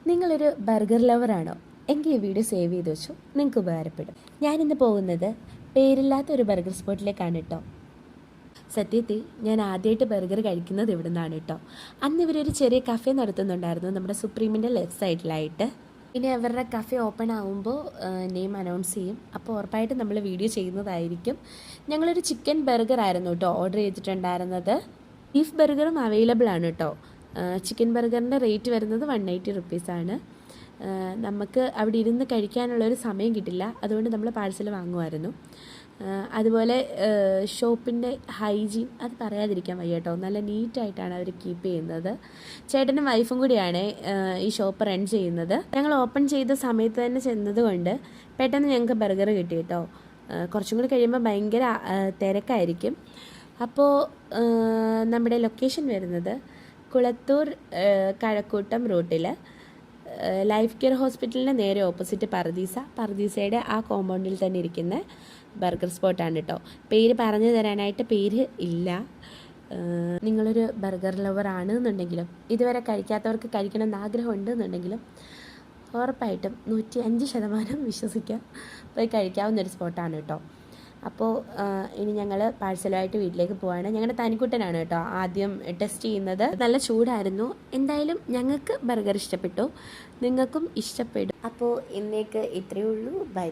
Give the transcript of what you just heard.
നിങ്ങളൊരു ബർഗർ ലവറാണോ? എങ്കിൽ ഈ വീഡിയോ സേവ് ചെയ്ത് വെച്ചു, നിങ്ങൾക്ക് ഉപകാരപ്പെടും. ഞാനിന്ന് പോകുന്നത് പേരില്ലാത്ത ഒരു ബർഗർ സ്പോട്ടിലേക്കാണ് കേട്ടോ. സത്യത്തിൽ ഞാൻ ആദ്യമായിട്ട് ബർഗർ കഴിക്കുന്നത് ഇവിടെ നിന്നാണ് കേട്ടോ. അന്ന് ഇവരൊരു ചെറിയ കഫേ നടത്തുന്നുണ്ടായിരുന്നു നമ്മുടെ സുപ്രീമിൻ്റെ ലെഫ്റ്റ് സൈഡിലായിട്ട്. ഇനി അവരുടെ കഫേ ഓപ്പൺ ആകുമ്പോൾ നെയിം അനൗൺസ് ചെയ്യും. അപ്പോൾ ഉറപ്പായിട്ടും നമ്മൾ വീഡിയോ ചെയ്യുന്നതായിരിക്കും. ഞങ്ങളൊരു ചിക്കൻ ബർഗർ ആയിരുന്നു കേട്ടോ ഓർഡർ ചെയ്തിട്ടുണ്ടായിരുന്നത്. ബീഫ് ബർഗറും അവൈലബിൾ ആണ് കേട്ടോ. ചിക്കൻ ബർഗറിൻ്റെ റേറ്റ് വരുന്നത് 180 റുപ്പീസാണ്. നമുക്ക് അവിടെ ഇരുന്ന് കഴിക്കാനുള്ളൊരു സമയം കിട്ടില്ല, അതുകൊണ്ട് നമ്മൾ പാഴ്സൽ വാങ്ങുമായിരുന്നു. അതുപോലെ ഷോപ്പിൻ്റെ ഹൈജീൻ അത് പറയാതിരിക്കാൻ വയ്യ കേട്ടോ. നല്ല നീറ്റായിട്ടാണ് അവർ കീപ്പ് ചെയ്യുന്നത്. ചേട്ടനും വൈഫും കൂടിയാണ് ഈ ഷോപ്പ് റൺ ചെയ്യുന്നത്. ഞങ്ങൾ ഓപ്പൺ ചെയ്ത സമയത്ത് തന്നെ ചെന്നത് കൊണ്ട് പെട്ടെന്ന് ഞങ്ങൾക്ക് ബർഗർ കിട്ടി കേട്ടോ. കുറച്ചും കൂടി കഴിയുമ്പോൾ ഭയങ്കര തിരക്കായിരിക്കും. അപ്പോൾ നമ്മുടെ ലൊക്കേഷൻ വരുന്നത് കുളത്തൂർ കഴക്കൂട്ടം റൂട്ടിൽ ലൈഫ് കെയർ ഹോസ്പിറ്റലിൻ്റെ നേരെ ഓപ്പോസിറ്റ് പർദീസയുടെ ആ കോമ്പൗണ്ടിൽ തന്നെ ഇരിക്കുന്ന ബർഗർ സ്പോട്ടാണ് കേട്ടോ. പേര് പറഞ്ഞു തരാനായിട്ട് പേര് ഇല്ല. നിങ്ങളൊരു ബർഗർ ലവർ ആണെന്നുണ്ടെങ്കിലും ഇതുവരെ കഴിക്കാത്തവർക്ക് കഴിക്കണമെന്ന് ആഗ്രഹം ഉണ്ടെന്നുണ്ടെങ്കിലും ഉറപ്പായിട്ടും 105% വിശ്വസിക്കാം പോയി കഴിക്കാവുന്നൊരു സ്പോട്ടാണ് കേട്ടോ. അപ്പോൾ ഇനി ഞങ്ങൾ പാഴ്സലുമായിട്ട് വീട്ടിലേക്ക് പോവാണ്. ഞങ്ങളുടെ തനിക്കുട്ടനാണ് കേട്ടോ ആദ്യം ടെസ്റ്റ് ചെയ്യുന്നത്. നല്ല ചൂടായിരുന്നു. എന്തായാലും ഞങ്ങൾക്ക് ബർഗർ ഇഷ്ടപ്പെട്ടു, നിങ്ങൾക്കും ഇഷ്ടപ്പെടും. അപ്പോൾ ഇന്നേക്ക് ഇത്രയേ ഉള്ളൂ. ബൈ.